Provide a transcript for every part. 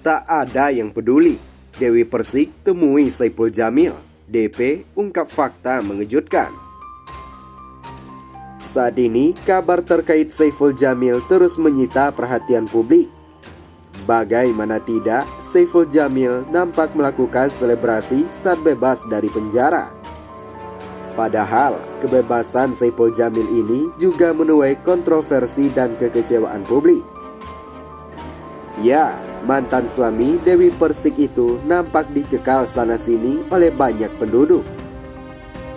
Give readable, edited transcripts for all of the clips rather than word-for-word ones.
Tak ada yang peduli. Dewi Persik temui Saipul Jamil. DP ungkap fakta mengejutkan. Saat ini, kabar terkait Saipul Jamil terus menyita perhatian publik. Bagaimana tidak, Saipul Jamil nampak melakukan selebrasi saat bebas dari penjara. Padahal, kebebasan Saipul Jamil ini juga menuai kontroversi dan kekecewaan publik. Ya, mantan suami Dewi Persik itu nampak dicekal sana-sini oleh banyak penduduk.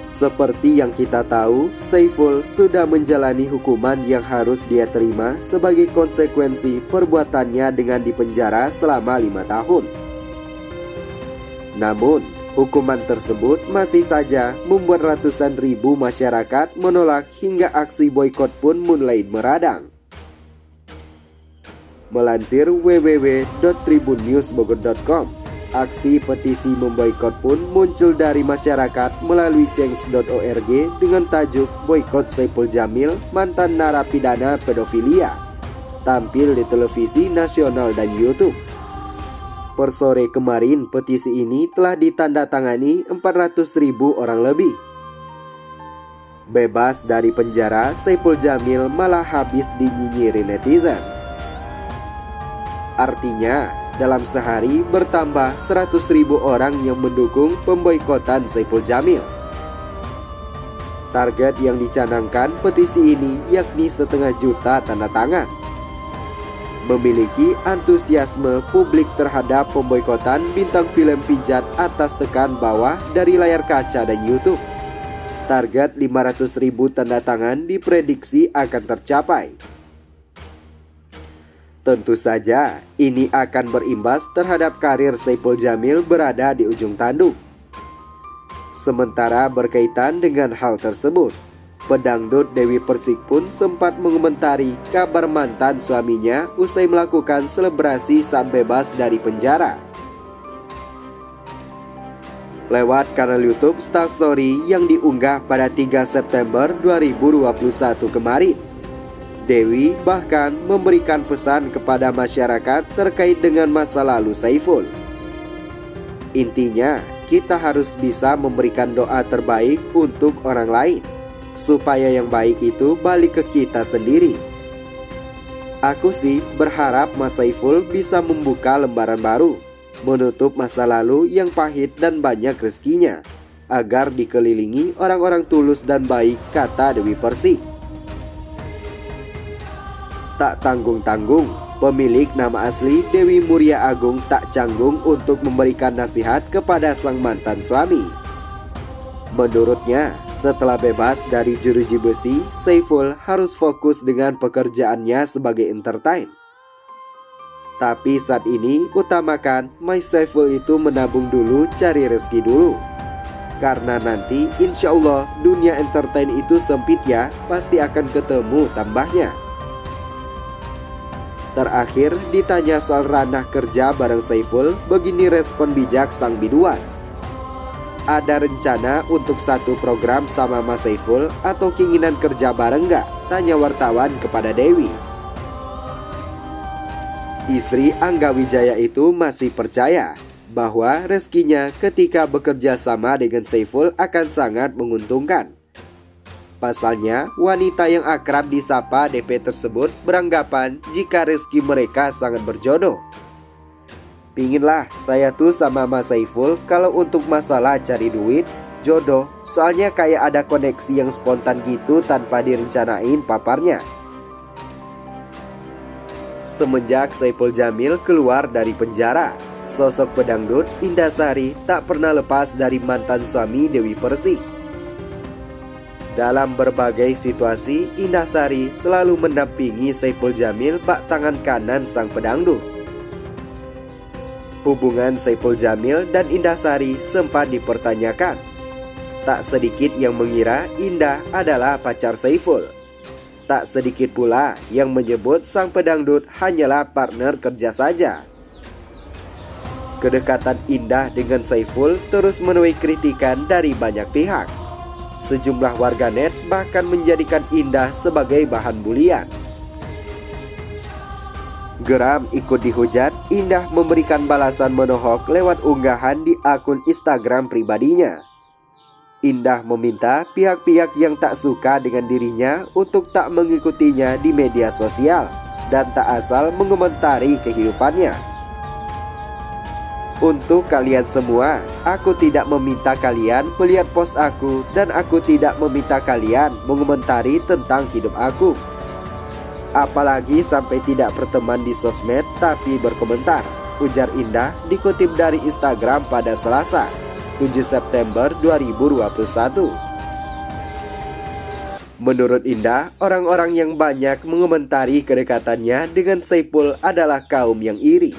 Seperti yang kita tahu, Saipul sudah menjalani hukuman yang harus dia terima sebagai konsekuensi perbuatannya dengan dipenjara selama 5 tahun. Namun, hukuman tersebut masih saja membuat ratusan ribu masyarakat menolak hingga aksi boikot pun mulai meradang. Melansir www.tribunnewsbogor.com, aksi petisi memboikot pun muncul dari masyarakat melalui change.org dengan tajuk Boikot Saipul Jamil, mantan narapidana pedofilia, tampil di televisi nasional dan YouTube. Per sore kemarin, petisi ini telah ditandatangani 400.000 orang lebih. Bebas dari penjara, Saipul Jamil malah habis dinyinyiri netizen. Artinya, dalam sehari bertambah 100.000 orang yang mendukung pemboikotan Saipul Jamil. Target yang dicanangkan petisi ini yakni 500.000 tanda tangan. Memiliki antusiasme publik terhadap pemboikotan bintang film pijat atas tekan bawah dari layar kaca dan YouTube. Target 500.000 tanda tangan diprediksi akan tercapai. Tentu saja, ini akan berimbas terhadap karir Saipul Jamil berada di ujung tanduk. Sementara berkaitan dengan hal tersebut, pedangdut Dewi Persik pun sempat mengomentari kabar mantan suaminya usai melakukan selebrasi saat bebas dari penjara. Lewat kanal YouTube Star Story yang diunggah pada 3 September 2021 kemarin, Dewi bahkan memberikan pesan kepada masyarakat terkait dengan masa lalu Saipul. Intinya, kita harus bisa memberikan doa terbaik untuk orang lain, supaya yang baik itu balik ke kita sendiri. Aku sih berharap Mas Saipul bisa membuka lembaran baru, menutup masa lalu yang pahit dan banyak rezekinya, agar dikelilingi orang-orang tulus dan baik, kata Dewi Persik. Tak tanggung-tanggung, pemilik nama asli Dewi Muria Agung tak canggung untuk memberikan nasihat kepada sang mantan suami. Menurutnya, setelah bebas dari jeruji besi, Saipul harus fokus dengan pekerjaannya sebagai entertain. Tapi saat ini, utamakan My Saipul itu menabung dulu, cari rezeki dulu. Karena nanti insya Allah dunia entertain itu sempit ya, pasti akan ketemu tambahnya. Terakhir, ditanya soal ranah kerja bareng Saipul, begini respon bijak sang biduan. Ada rencana untuk satu program sama Mas Saipul atau keinginan kerja bareng nggak? Tanya wartawan kepada Dewi. Istri Angga Wijaya itu masih percaya bahwa rezekinya ketika bekerja sama dengan Saipul akan sangat menguntungkan. Pasalnya, wanita yang akrab disapa DP tersebut beranggapan jika rezeki mereka sangat berjodoh. Pinginlah saya tuh sama Mas Saipul kalau untuk masalah cari duit, jodoh, soalnya kayak ada koneksi yang spontan gitu tanpa direncanain paparnya. Semenjak Saipul Jamil keluar dari penjara, sosok pedangdut Indasari tak pernah lepas dari mantan suami Dewi Persik. Dalam berbagai situasi, Indasari selalu mendampingi Saipul Jamil bak tangan kanan sang pedangdut. Hubungan Saipul Jamil dan Indasari sempat dipertanyakan. Tak sedikit yang mengira Indah adalah pacar Saipul. Tak sedikit pula yang menyebut sang pedangdut hanyalah partner kerja saja. Kedekatan Indah dengan Saipul terus menuai kritikan dari banyak pihak. Sejumlah warganet bahkan menjadikan Indah sebagai bahan bulian. Geram ikut dihujat, Indah memberikan balasan menohok lewat unggahan di akun Instagram pribadinya. Indah meminta pihak-pihak yang tak suka dengan dirinya untuk tak mengikutinya di media sosial dan tak asal mengomentari kehidupannya. Untuk kalian semua, aku tidak meminta kalian melihat post aku dan aku tidak meminta kalian mengomentari tentang hidup aku. Apalagi sampai tidak berteman di sosmed tapi berkomentar, ujar Indah dikutip dari Instagram pada Selasa, 7 September 2021. Menurut Indah, orang-orang yang banyak mengomentari kedekatannya dengan Saiful adalah kaum yang iri.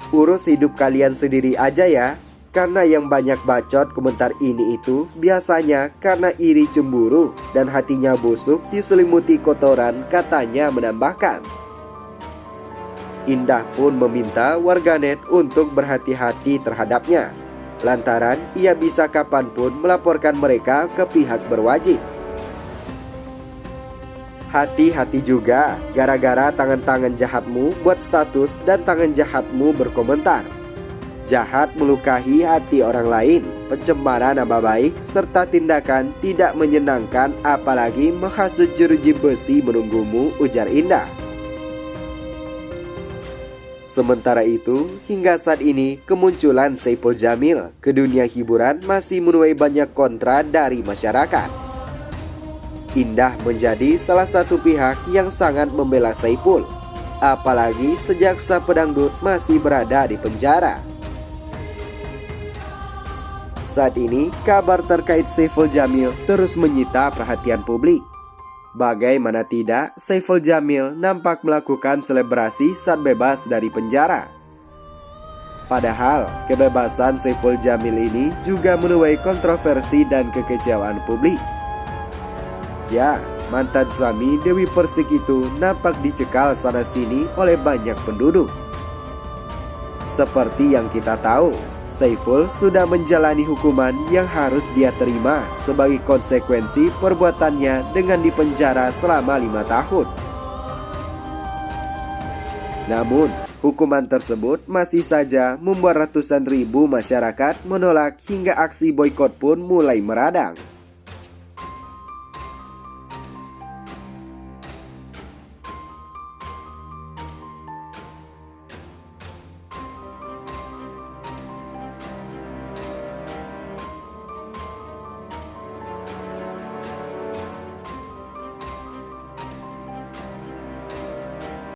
Urus hidup kalian sendiri aja ya. Karena yang banyak bacot komentar ini itu biasanya karena iri cemburu dan hatinya busuk diselimuti kotoran, katanya menambahkan. Indah pun meminta warganet untuk berhati-hati terhadapnya, lantaran ia bisa kapanpun melaporkan mereka ke pihak berwajib. Hati-hati juga, gara-gara tangan-tangan jahatmu buat status dan tangan jahatmu berkomentar. Jahat melukai hati orang lain, pencemaran nama baik, serta tindakan tidak menyenangkan apalagi menghasut jeruji besi menunggumu, ujar Indah. Sementara itu, hingga saat ini kemunculan Saiful Jamil ke dunia hiburan masih menuai banyak kontra dari masyarakat. Indah menjadi salah satu pihak yang sangat membela Saiful, apalagi sejak sang pedangdut masih berada di penjara. Saat ini, kabar terkait Saiful Jamil terus menyita perhatian publik. Bagaimana tidak, Saiful Jamil nampak melakukan selebrasi saat bebas dari penjara. Padahal, kebebasan Saiful Jamil ini juga menuai kontroversi dan kekecewaan publik. Ya, mantan suami Dewi Persik itu nampak dicekal sana-sini oleh banyak penduduk. Seperti yang kita tahu, Saiful sudah menjalani hukuman yang harus dia terima sebagai konsekuensi perbuatannya dengan dipenjara selama 5 tahun. Namun, hukuman tersebut masih saja membuat ratusan ribu masyarakat menolak hingga aksi boikot pun mulai meradang.